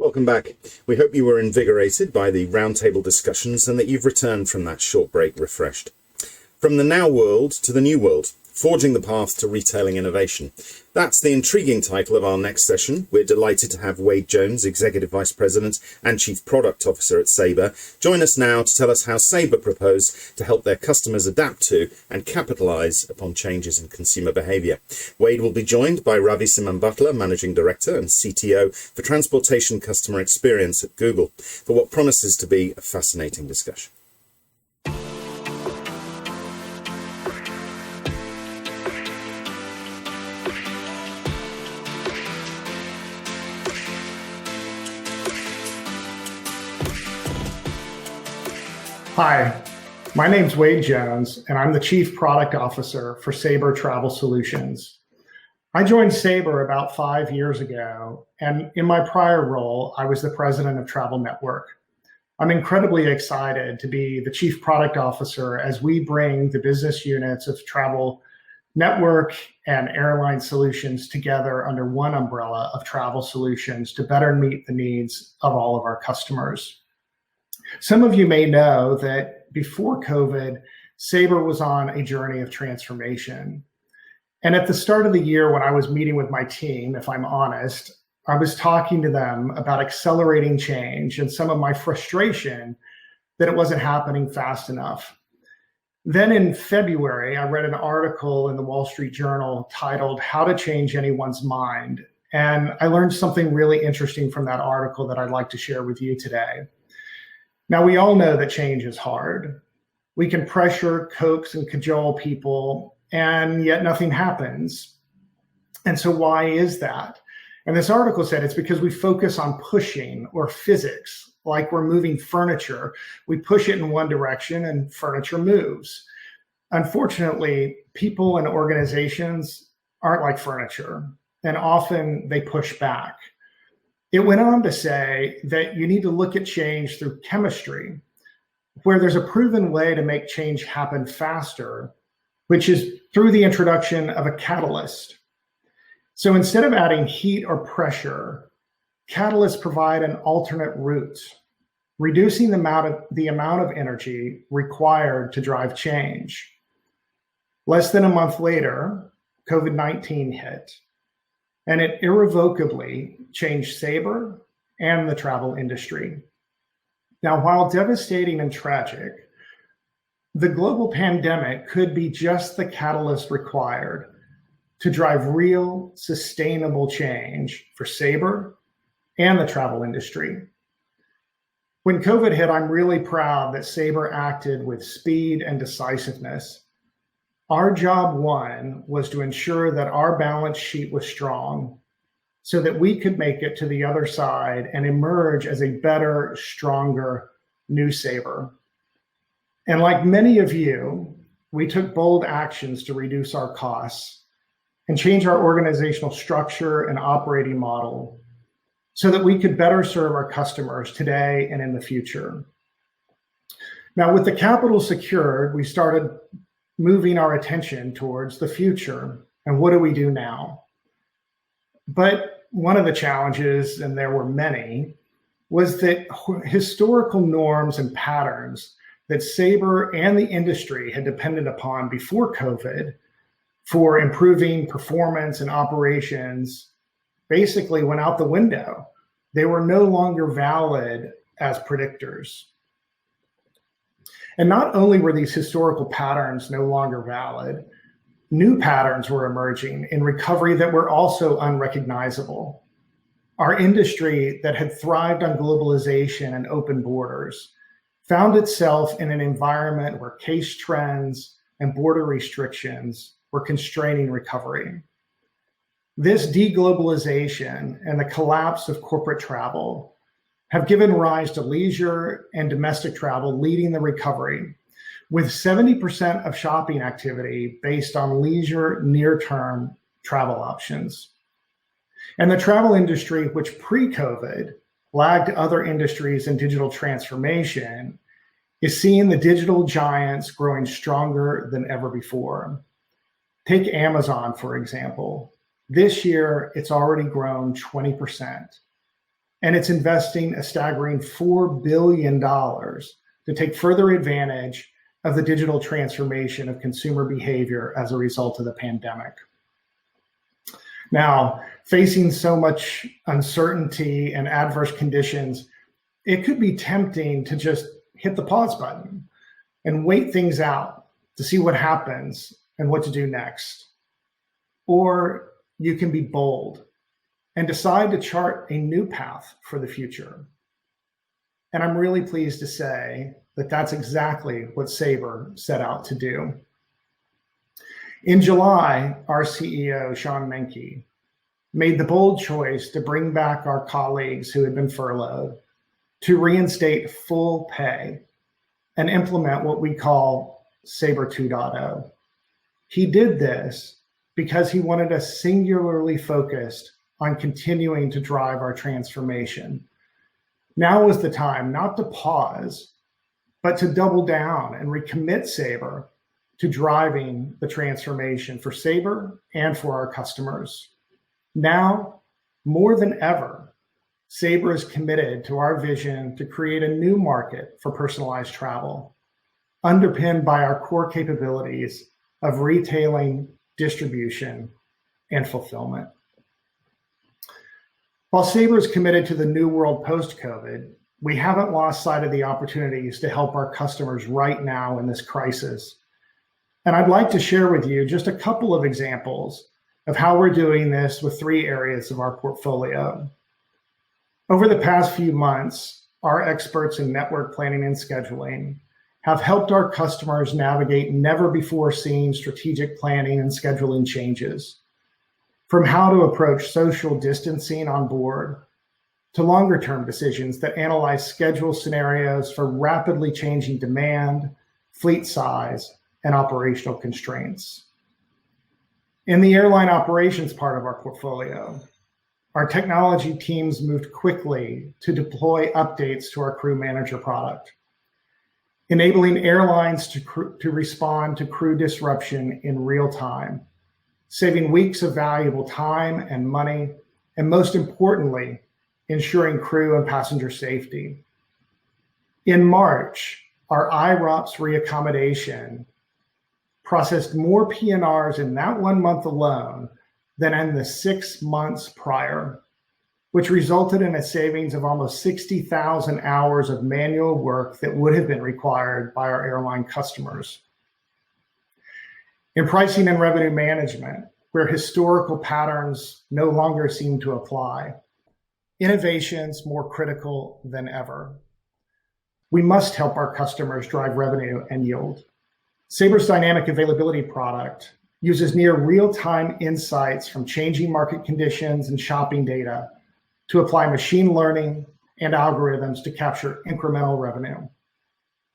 Welcome back. We hope you were invigorated by the roundtable discussions and that you've returned from that short break refreshed. From the now world to the new world, forging the path to retailing innovation. That's the intriguing title of our next session. We're delighted to have Wade Jones, Executive Vice President and Chief Product Officer at Sabre, join us now to tell us how Sabre propose to help their customers adapt to and capitalize upon changes in consumer behavior. Wade will be joined by Ravi Simhambhatla, Managing Director and CTO for Transportation Customer Experience at Google, for what promises to be a fascinating discussion. Hi, my name's Wade Jones, and I'm the Chief Product Officer for Sabre Travel Solutions. I joined Sabre about 5 years ago, and in my prior role, I was the President of Travel Network. I'm incredibly excited to be the Chief Product Officer as we bring the business units of Travel Network and Airline Solutions together under one umbrella of Travel Solutions to better meet the needs of all of our customers. Some of you may know that before COVID, Sabre was on a journey of transformation. And at the start of the year, when I was meeting with my team, if I'm honest, I was talking to them about accelerating change and some of my frustration that it wasn't happening fast enough. Then in February, I read an article in the Wall Street Journal titled "How to Change Anyone's Mind." And I learned something really interesting from that article that I'd like to share with you today. Now, we all know that change is hard. We can pressure, coax, and cajole people, and yet nothing happens. And so why is that? And this article said it's because we focus on pushing or physics, like we're moving furniture. We push it in one direction and furniture moves. Unfortunately, people and organizations aren't like furniture, and often they push back. It went on to say that you need to look at change through chemistry, where there's a proven way to make change happen faster, which is through the introduction of a catalyst. So instead of adding heat or pressure, catalysts provide an alternate route, reducing the amount of energy required to drive change. Less than a month later, COVID-19 hit, and it irrevocably changed Sabre and the travel industry. Now, while devastating and tragic, the global pandemic could be just the catalyst required to drive real, sustainable change for Sabre and the travel industry. When COVID hit, I'm really proud that Sabre acted with speed and decisiveness. Our job one was to ensure that our balance sheet was strong so that we could make it to the other side and emerge as a better, stronger new Sabre. And like many of you, we took bold actions to reduce our costs and change our organizational structure and operating model so that we could better serve our customers today and in the future. Now, with the capital secured, we started moving our attention towards the future. And what do we do now? But one of the challenges, and there were many, was that historical norms and patterns that Sabre and the industry had depended upon before COVID for improving performance and operations basically went out the window. They were no longer valid as predictors. And not only were these historical patterns no longer valid, new patterns were emerging in recovery that were also unrecognizable. Our industry that had thrived on globalization and open borders found itself in an environment where case trends and border restrictions were constraining recovery. This deglobalization and the collapse of corporate travel have given rise to leisure and domestic travel leading the recovery, with 70% of shopping activity based on leisure near-term travel options. And the travel industry, which pre-COVID lagged other industries in digital transformation, is seeing the digital giants growing stronger than ever before. Take Amazon, for example. This year, it's already grown 20%. and it's investing a staggering $4 billion to take further advantage of the digital transformation of consumer behavior as a result of the pandemic. Now, facing so much uncertainty and adverse conditions, it could be tempting to just hit the pause button and wait things out to see what happens and what to do next. Or you can be bold and decide to chart a new path for the future. And I'm really pleased to say that that's exactly what Sabre set out to do. In July, our CEO, Sean Menke, made the bold choice to bring back our colleagues who had been furloughed, to reinstate full pay and implement what we call Sabre 2.0. He did this because he wanted us singularly focused on continuing to drive our transformation. Now was the time not to pause, but to double down and recommit Sabre to driving the transformation for Sabre and for our customers. Now, more than ever, Sabre is committed to our vision to create a new market for personalized travel, underpinned by our core capabilities of retailing, distribution, and fulfillment. While Sabre is committed to the new world post-COVID, we haven't lost sight of the opportunities to help our customers right now in this crisis. And I'd like to share with you just a couple of examples of how we're doing this with 3 areas of our portfolio. Over the past few months, our experts in network planning and scheduling have helped our customers navigate never before seen strategic planning and scheduling changes, from how to approach social distancing on board to longer term decisions that analyze schedule scenarios for rapidly changing demand, fleet size, and operational constraints. In the airline operations part of our portfolio, our technology teams moved quickly to deploy updates to our crew manager product, enabling airlines to respond to crew disruption in real time, saving weeks of valuable time and money, and most importantly, ensuring crew and passenger safety. In March, our IROPS reaccommodation processed more PNRs in that 1 month alone than in the 6 months prior, which resulted in a savings of almost 60,000 hours of manual work that would have been required by our airline customers. In pricing and revenue management, where historical patterns no longer seem to apply, innovation's more critical than ever. We must help our customers drive revenue and yield. Sabre's dynamic availability product uses near real-time insights from changing market conditions and shopping data to apply machine learning and algorithms to capture incremental revenue.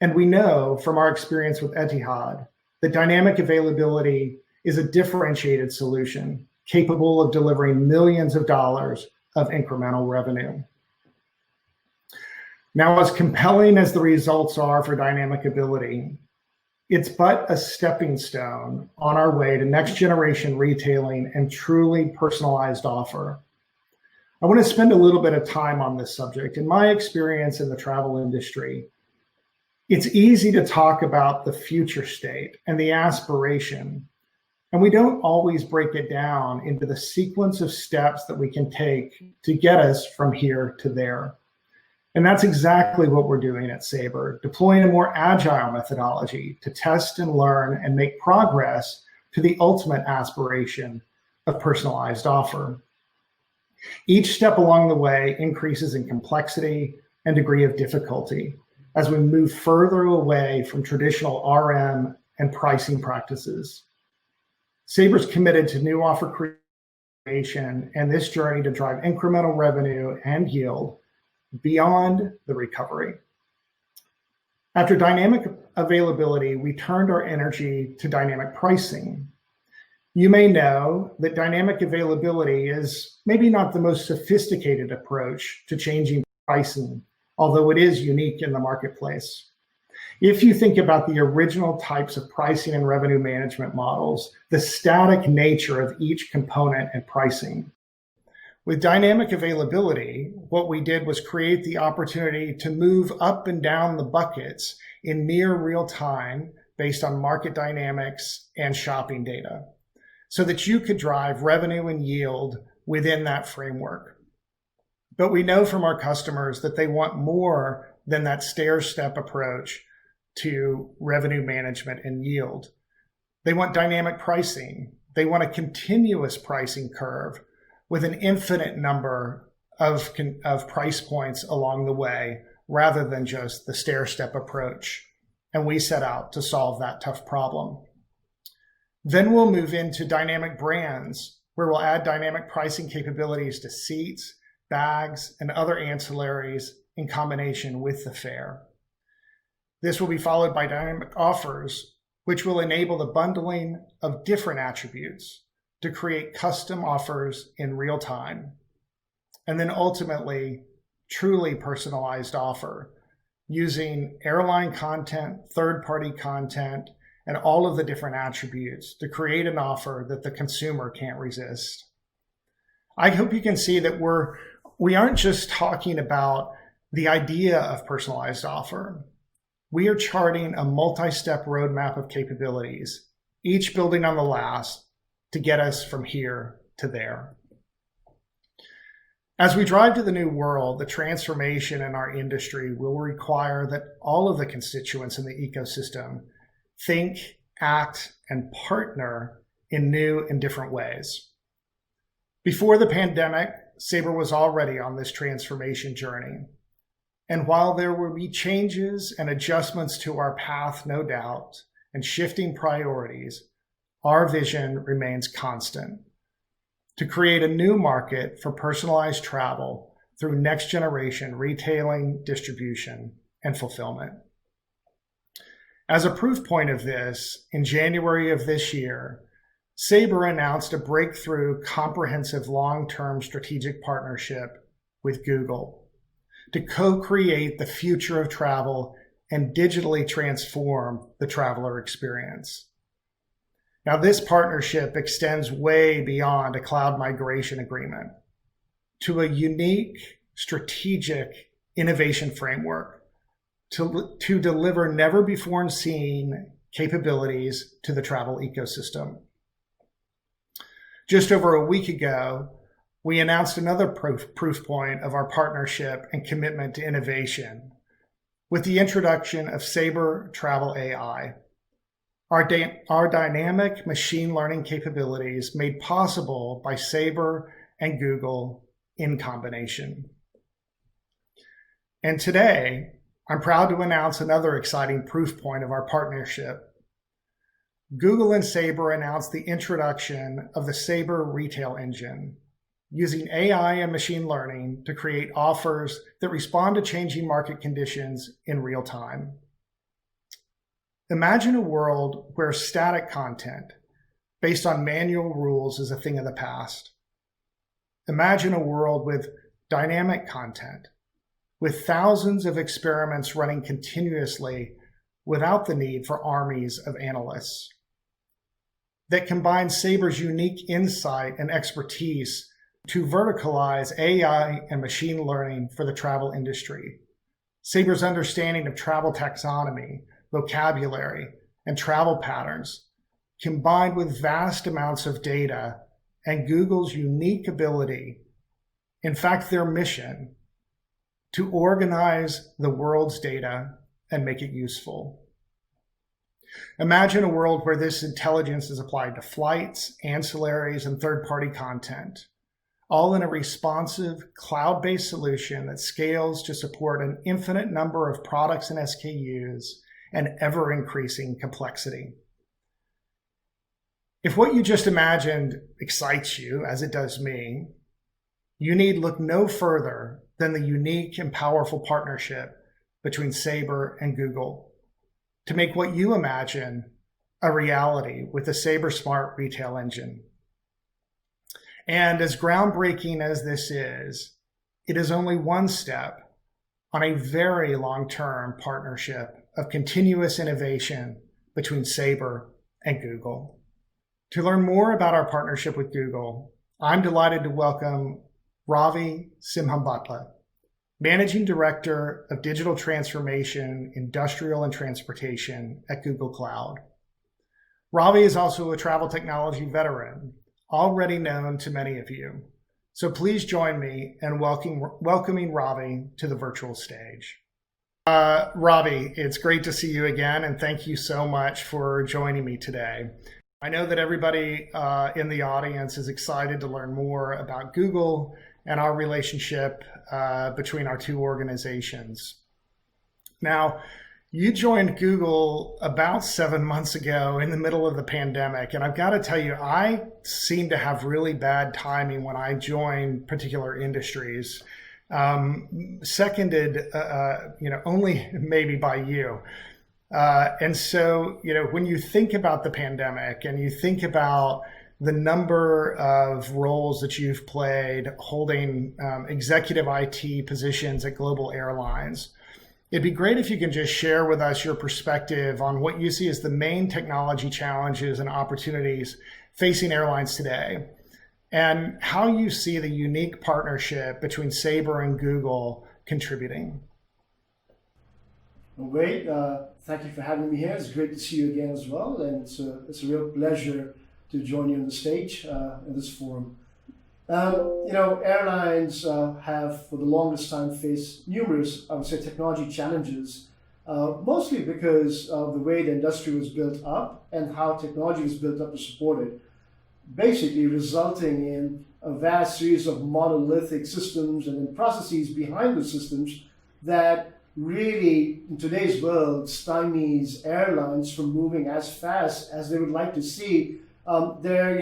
And we know from our experience with Etihad that dynamic availability is a differentiated solution capable of delivering millions of dollars of incremental revenue. Now, as compelling as the results are for dynamic ability, it's but a stepping stone on our way to next generation retailing and truly personalized offer. I want to spend a little bit of time on this subject. In my experience in the travel industry, it's easy to talk about the future state and the aspiration, and we don't always break it down into the sequence of steps that we can take to get us from here to there. And that's exactly what we're doing at Sabre, deploying a more agile methodology to test and learn and make progress to the ultimate aspiration of personalized offer. Each step along the way increases in complexity and degree of difficulty as we move further away from traditional RM and pricing practices. Sabre's committed to new offer creation and this journey to drive incremental revenue and yield beyond the recovery. After dynamic availability, we turned our energy to dynamic pricing. You may know that dynamic availability is maybe not the most sophisticated approach to changing pricing, although it is unique in the marketplace. If you think about the original types of pricing and revenue management models, the static nature of each component and pricing, With dynamic availability, what we did was create the opportunity to move up and down the buckets in near real time based on market dynamics and shopping data, so that you could drive revenue and yield within that framework. But we know from our customers that they want more than that stair-step approach to revenue management and yield. They want dynamic pricing. They want a continuous pricing curve with an infinite number of price points along the way, rather than just the stair-step approach. And we set out to solve that tough problem. Then we'll move into dynamic brands, where we'll add dynamic pricing capabilities to seats, bags, and other ancillaries in combination with the fare. This will be followed by dynamic offers, which will enable the bundling of different attributes to create custom offers in real time. And then ultimately, truly personalized offer using airline content, third-party content, and all of the different attributes to create an offer that the consumer can't resist. I hope you can see that we aren't just talking about the idea of personalized offer. We are charting a multi-step roadmap of capabilities, each building on the last to get us from here to there. As we drive to the new world, the transformation in our industry will require that all of the constituents in the ecosystem think, act, and partner in new and different ways. Before the pandemic, Sabre was already on this transformation journey. And while there will be changes and adjustments to our path, no doubt, and shifting priorities, our vision remains constant: to create a new market for personalized travel through next generation retailing, distribution, and fulfillment. As a proof point of this, in January of this year, Sabre announced a breakthrough, comprehensive long-term strategic partnership with Google to co-create the future of travel and digitally transform the traveler experience. Now, this partnership extends way beyond a cloud migration agreement to a unique, strategic innovation framework to deliver never-before-seen capabilities to the travel ecosystem. Just over a week ago, we announced another proof point of our partnership and commitment to innovation with the introduction of Sabre Travel AI, our dynamic machine learning capabilities made possible by Sabre and Google in combination. And today, I'm proud to announce another exciting proof point of our partnership. Google and Sabre announced the introduction of the Sabre Retail Engine, using AI and machine learning to create offers that respond to changing market conditions in real time. Imagine a world where static content based on manual rules is a thing of the past. Imagine a world with dynamic content, with thousands of experiments running continuously without the need for armies of analysts, that combines Sabre's unique insight and expertise to verticalize AI and machine learning for the travel industry, Sabre's understanding of travel taxonomy, vocabulary, and travel patterns, combined with vast amounts of data and Google's unique ability, in fact, their mission, to organize the world's data and make it useful. Imagine a world where this intelligence is applied to flights, ancillaries, and third-party content, all in a responsive, cloud-based solution that scales to support an infinite number of products and SKUs and ever-increasing complexity. If what you just imagined excites you, as it does me, you need look no further than the unique and powerful partnership between Sabre and Google to make what you imagine a reality with the Sabre Smart Retail Engine. And as groundbreaking as this is, it is only one step on a very long-term partnership of continuous innovation between Sabre and Google. To learn more about our partnership with Google, I'm delighted to welcome Ravi Simhambhatla, Managing Director of Digital Transformation, Industrial and Transportation at Google Cloud. Ravi is also a travel technology veteran, already known to many of you. So please join me in welcoming Ravi to the virtual stage. Ravi, it's great to see you again, and thank you so much for joining me today. I know that everybody in the audience is excited to learn more about Google and our relationship between our two organizations. Now, you joined Google about 7 months ago in the middle of the pandemic, and I've got to tell you, I seem to have really bad timing when I join particular industries. Seconded, only maybe by you. And so, when you think about the pandemic and you think about the number of roles that you've played holding executive IT positions at global airlines, it'd be great if you can just share with us your perspective on what you see as the main technology challenges and opportunities facing airlines today, and how you see the unique partnership between Sabre and Google contributing. Well, great. Thank you for having me here. It's great to see you again as well, and it's a real pleasure to join you on the stage in this forum. Airlines have for the longest time faced numerous, I would say, technology challenges, mostly because of the way the industry was built up and how technology was built up to support it, basically resulting in a vast series of monolithic systems and then processes behind those systems that really, in today's world, stymies airlines from moving as fast as they would like to see their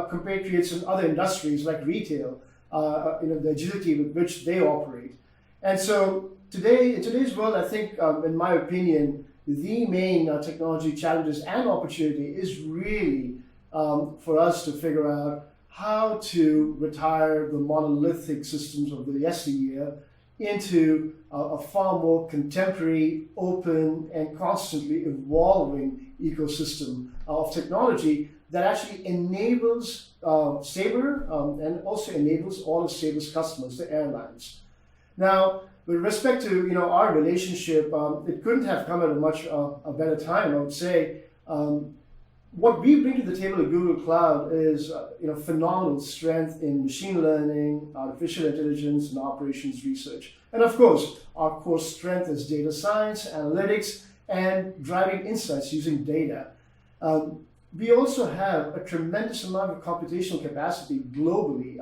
compatriots in other industries like retail, the agility with which they operate. And so today, in today's world, I think, in my opinion, the main technology challenges and opportunity is really for us to figure out how to retire the monolithic systems of the yesteryear into a far more contemporary, open, and constantly evolving ecosystem of technology that actually enables Sabre and also enables all of Sabre's customers, the airlines. Now, with respect to our relationship, it couldn't have come at a much a better time, I would say. What we bring to the table at Google Cloud is phenomenal strength in machine learning, artificial intelligence, and operations research. And of course, our core strength is data science, analytics, and driving insights using data. We also have a tremendous amount of computational capacity globally.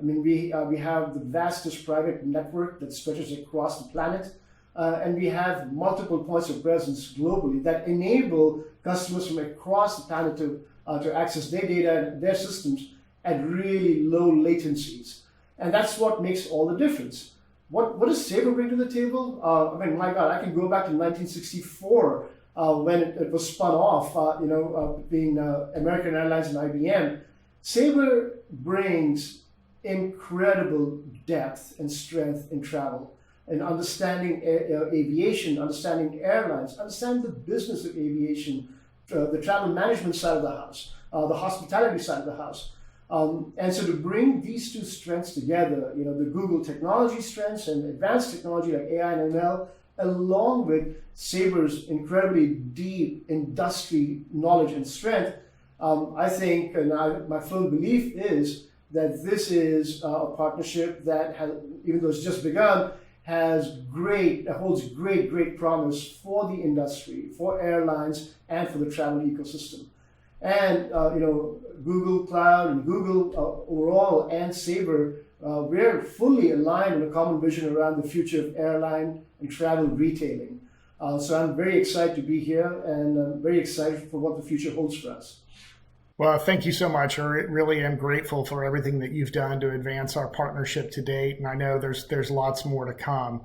We have the vastest private network that stretches across the planet. And we have multiple points of presence globally that enable customers from across the planet to access their data and their systems at really low latencies. And that's what makes all the difference. What does Sabre bring to the table? My God, I can go back to 1964 when it was spun off, being American Airlines and IBM. Sabre brings incredible depth and strength in travel, and understanding aviation, understanding airlines, understanding the business of aviation, the travel management side of the house, the hospitality side of the house. And so to bring these two strengths together, the Google technology strengths and advanced technology like AI and ML, along with Sabre's incredibly deep industry knowledge and strength, I think, and my firm belief is that this is a partnership that has, even though it's just begun, holds great promise for the industry, for airlines, and for the travel ecosystem. And Google Cloud and Google overall and Sabre, we're fully aligned in a common vision around the future of airline and travel retailing. So I'm very excited to be here, and I'm very excited for what the future holds for us. Well, thank you so much. I really am grateful for everything that you've done to advance our partnership to date, and I know there's lots more to come.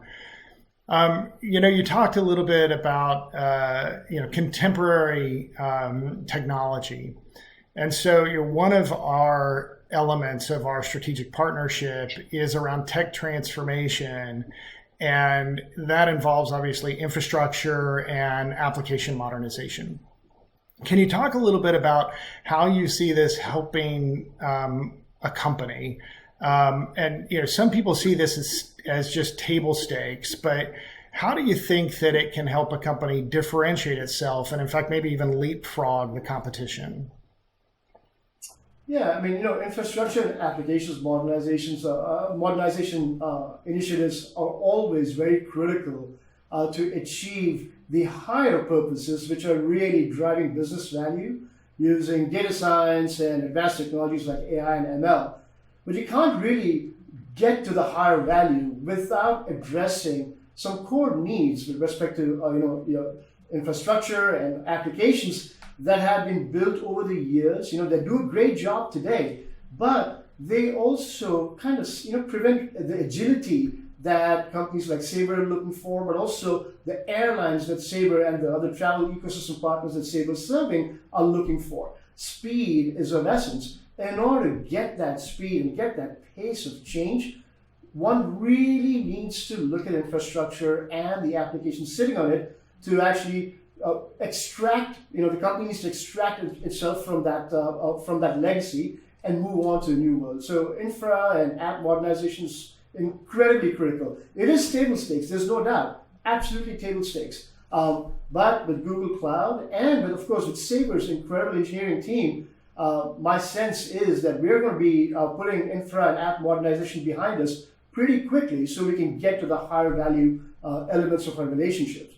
You talked a little bit about contemporary technology, and so one of our elements of our strategic partnership is around tech transformation, and that involves obviously infrastructure and application modernization. Can you talk a little bit about how you see this helping a company And some people see this as just table stakes, but how do you think that it can help a company differentiate itself and, in fact, maybe even leapfrog the competition? Yeah, I mean, infrastructure and applications modernization initiatives are always very critical to achieve the higher purposes, which are really driving business value using data science and advanced technologies like AI and ML. But you can't really get to the higher value without addressing some core needs with respect to your infrastructure and applications that have been built over the years. They do a great job today, but they also kind of prevent the agility that companies like Sabre are looking for, but also the airlines that Sabre and the other travel ecosystem partners that Sabre is serving are looking for. Speed is of essence. In order to get that speed and get that pace of change, one really needs to look at infrastructure and the applications sitting on it to actually extract. The company needs to extract itself from that legacy and move on to a new world. So infra and app modernization is incredibly critical. It is table stakes, there's no doubt, absolutely table stakes. But with Google Cloud and of course with Sabre's incredible engineering team, my sense is that we're going to be putting infra and app modernization behind us pretty quickly so we can get to the higher value elements of our relationships.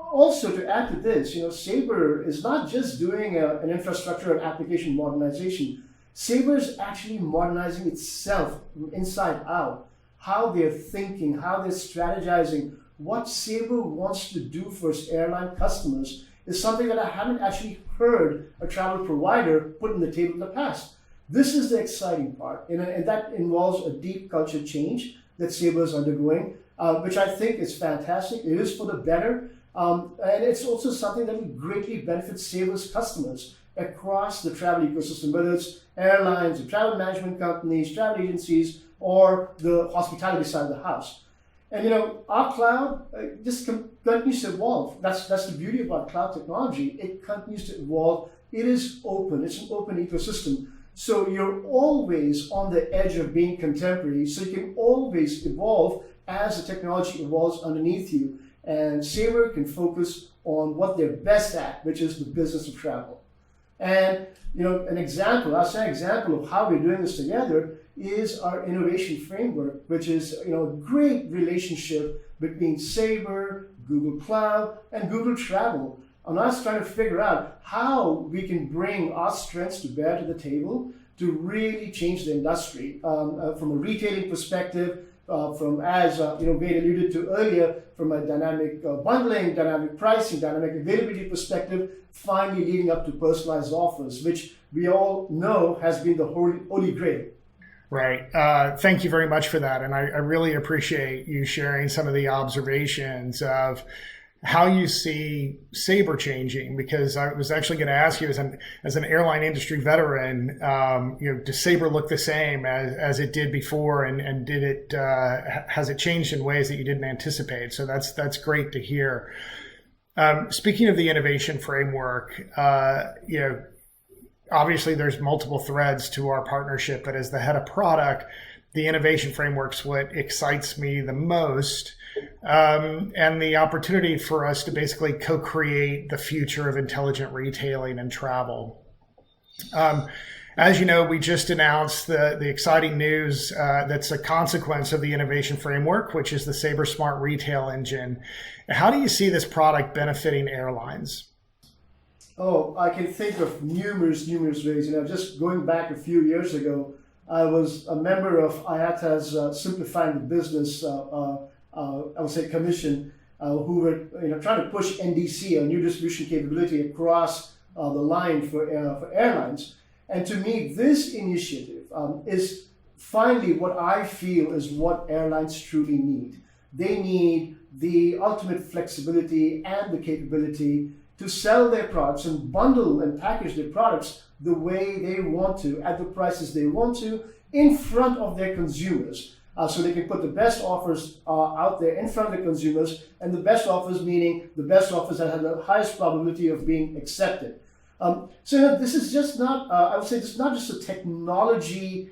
Also, to add to this, Sabre is not just doing an infrastructure and application modernization. Sabre is actually modernizing itself from inside out. How they're thinking, how they're strategizing, what Sabre wants to do for its airline customers is something that I haven't actually heard a travel provider put on the table in the past. This is the exciting part, and that involves a deep culture change that Sabre is undergoing, which I think is fantastic. It is for the better. And it's also something that will greatly benefit Sabre's customers across the travel ecosystem, whether it's airlines, or travel management companies, travel agencies, or the hospitality side of the house. And our cloud just continues to evolve. That's the beauty about cloud technology. It continues to evolve. It is open. It's an open ecosystem. So you're always on the edge of being contemporary. So you can always evolve as the technology evolves underneath you. And Sabre can focus on what they're best at, which is the business of travel. And an example of how we're doing this together is our innovation framework, which is a great relationship between Sabre, Google Cloud, and Google Travel. On us trying to figure out how we can bring our strengths to bear to the table to really change the industry from a retailing perspective. From as Wade alluded to earlier, from a dynamic bundling, dynamic pricing, dynamic availability perspective, finally leading up to personalized offers, which we all know has been the holy grail. Right. Thank you very much for that. And I really appreciate you sharing some of the observations of how you see Sabre changing, because I was actually going to ask you as an airline industry veteran, does Sabre look the same as it did before, and has it changed in ways that you didn't anticipate? So that's great to hear. Speaking of the innovation framework, obviously there's multiple threads to our partnership, but as the head of product, the innovation framework's what excites me the most. And the opportunity for us to basically co-create the future of intelligent retailing and travel. As you know, we just announced the exciting news that's a consequence of the innovation framework, which is the Sabre Smart Retail Engine. How do you see this product benefiting airlines? Oh, I can think of numerous ways. Just going back a few years ago, I was a member of IATA's Simplifying the Business I would say commission, who were trying to push NDC, a new distribution capability, across the line for airlines. And to me, this initiative is finally what I feel is what airlines truly need. They need the ultimate flexibility and the capability to sell their products and bundle and package their products the way they want to, at the prices they want to, in front of their consumers. So they can put the best offers out there in front of the consumers, and the best offers meaning the best offers that have the highest probability of being accepted. So this is just not, I would say, this is not just a technology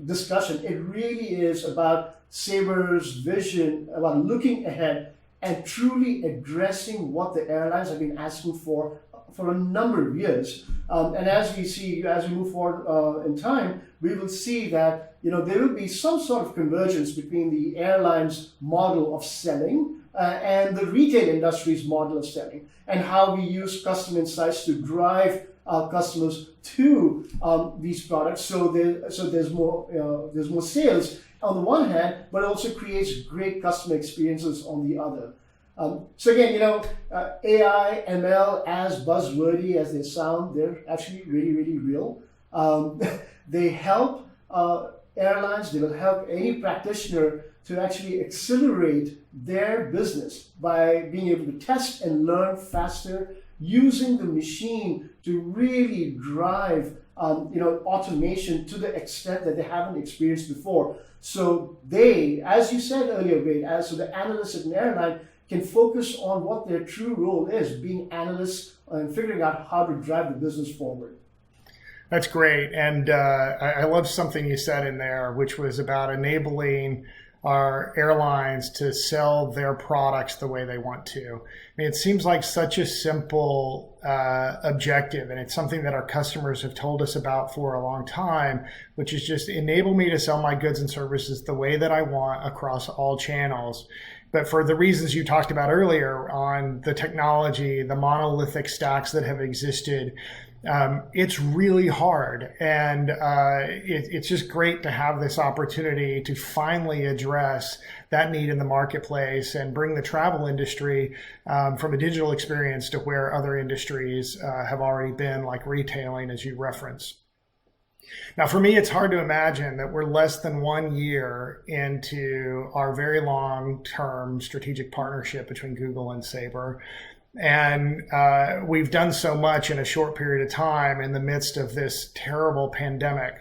discussion. It really is about Sabre's vision, about looking ahead and truly addressing what the airlines have been asking for a number of years. And as we move forward in time, we will see that there will be some sort of convergence between the airlines' model of selling and the retail industry's model of selling, and how we use customer insights to drive our customers to these products. So there's more sales on the one hand, but also creates great customer experiences on the other. So again, AI, ML, as buzzwordy as they sound, they're actually really, really real. They help airlines, they will help any practitioner to actually accelerate their business by being able to test and learn faster, using the machine to really drive automation to the extent that they haven't experienced before. So they, as you said earlier, Wade, so the analysts at an airline can focus on what their true role is, being analysts and figuring out how to drive the business forward. That's great. And I love something you said in there, which was about enabling our airlines to sell their products the way they want to. I mean, it seems like such a simple objective, and it's something that our customers have told us about for a long time, which is just enable me to sell my goods and services the way that I want across all channels. But for the reasons you talked about earlier on the technology, the monolithic stacks that have existed, it's really hard. And it's just great to have this opportunity to finally address that need in the marketplace and bring the travel industry from a digital experience to where other industries have already been, like retailing, as you referenced. Now, for me, it's hard to imagine that we're less than 1 year into our very long-term strategic partnership between Google and Sabre. And we've done so much in a short period of time in the midst of this terrible pandemic.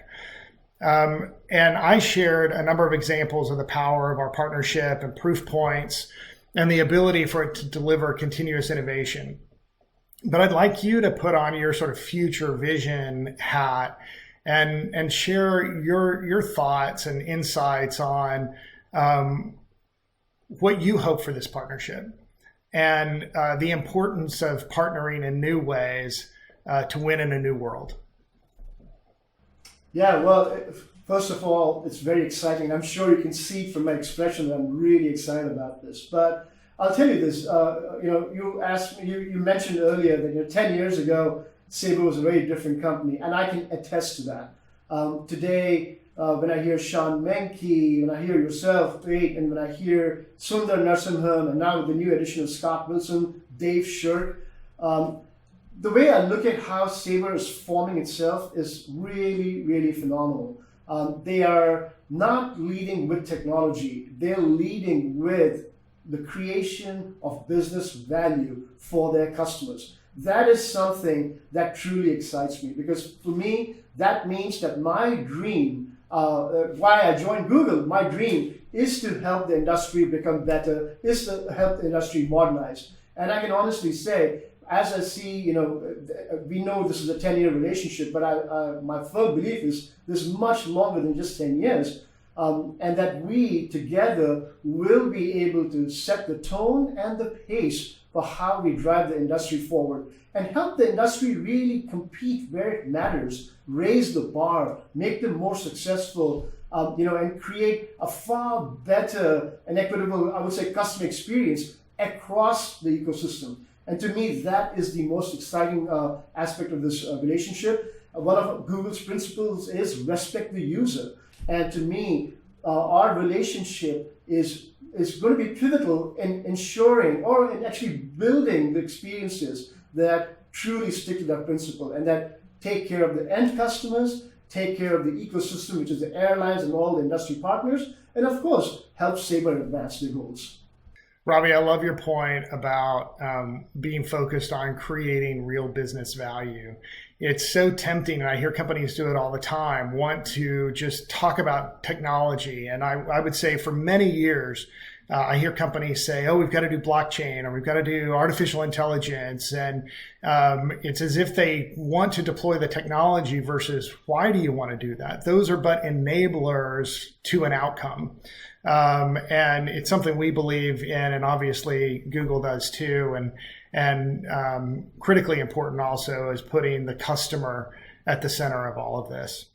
And I shared a number of examples of the power of our partnership and proof points and the ability for it to deliver continuous innovation. But I'd like you to put on your sort of future vision hat and share your thoughts and insights on what you hope for this partnership and the importance of partnering in new ways to win in a new world. Yeah, well, first of all, it's very exciting. I'm sure you can see from my expression that I'm really excited about this. But I'll tell you this, you asked me, you mentioned earlier that 10 years ago, Sabre was a very different company, and I can attest to that. Today, when I hear Sean Menke, when I hear yourself, Wade, and when I hear Sundar Narasimhan, and now with the new addition of Scott Wilson, Dave Shirk, the way I look at how Sabre is forming itself is really, really phenomenal. They are not leading with technology, they're leading with the creation of business value for their customers. That is something that truly excites me, because for me, that means that my dream, why I joined Google, my dream is to help the industry become better, is to help the industry modernize. And I can honestly say, as I see, we know this is a 10-year relationship, but my firm belief is this is much longer than just 10 years. And that we together will be able to set the tone and the pace for how we drive the industry forward and help the industry really compete where it matters, raise the bar, make them more successful, and create a far better and equitable, I would say, customer experience across the ecosystem. And to me, that is the most exciting aspect of this relationship. One of Google's principles is respect the user. And to me, our relationship is going to be pivotal in ensuring or in actually building the experiences that truly stick to that principle and that take care of the end customers, take care of the ecosystem, which is the airlines and all the industry partners, and of course, help Sabre advance their goals. Ravi, I love your point about being focused on creating real business value. it's so tempting, and I hear companies do it all the time, want to just talk about technology. And I would say for many years, I hear companies say, oh, we've got to do blockchain or we've got to do artificial intelligence. And it's as if they want to deploy the technology versus why do you want to do that? Those are but enablers to an outcome. And it's something we believe in, and obviously Google does too. And critically important also is putting the customer at the center of all of this.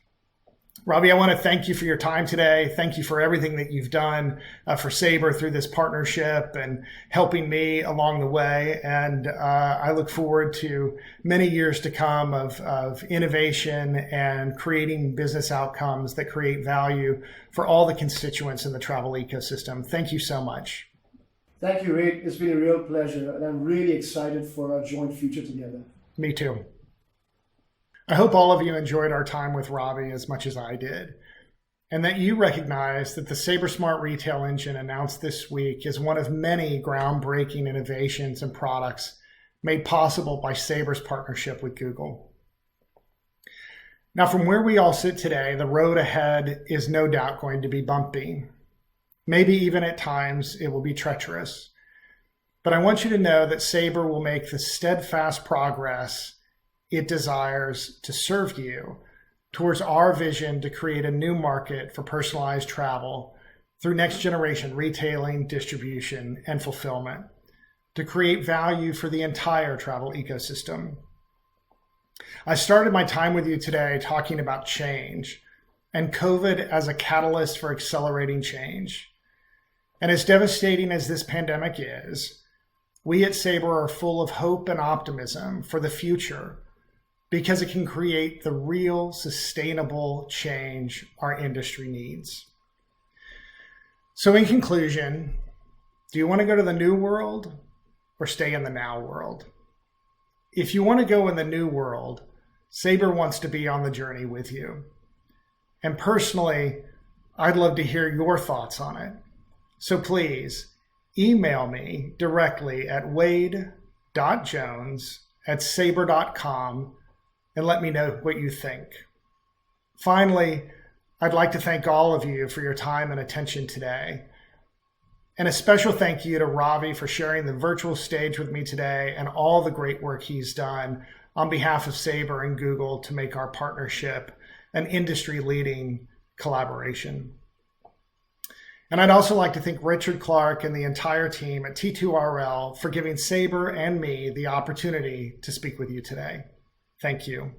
Ravi, I want to thank you for your time today. Thank you for everything that you've done for Sabre through this partnership and helping me along the way. And I look forward to many years to come of innovation and creating business outcomes that create value for all the constituents in the travel ecosystem. Thank you so much. Thank you, Ray. It's been a real pleasure, and I'm really excited for our joint future together. Me too. I hope all of you enjoyed our time with Ravi as much as I did, and that you recognize that the Sabre Smart Retail Engine announced this week is one of many groundbreaking innovations and products made possible by Sabre's partnership with Google. Now, from where we all sit today, the road ahead is no doubt going to be bumpy. Maybe even at times it will be treacherous. But I want you to know that Sabre will make the steadfast progress it desires to serve you towards our vision to create a new market for personalized travel through next generation retailing, distribution, and fulfillment to create value for the entire travel ecosystem. I started my time with you today talking about change and COVID as a catalyst for accelerating change. And as devastating as this pandemic is, we at Sabre are full of hope and optimism for the future because it can create the real sustainable change our industry needs. So in conclusion, do you want to go to the new world or stay in the now world? If you want to go in the new world, Sabre wants to be on the journey with you. And personally, I'd love to hear your thoughts on it. So please email me directly at wade.jones@sabre.com and let me know what you think. Finally, I'd like to thank all of you for your time and attention today. And a special thank you to Ravi for sharing the virtual stage with me today and all the great work he's done on behalf of Sabre and Google to make our partnership an industry-leading collaboration. And I'd also like to thank Richard Clark and the entire team at T2RL for giving Sabre and me the opportunity to speak with you today. Thank you.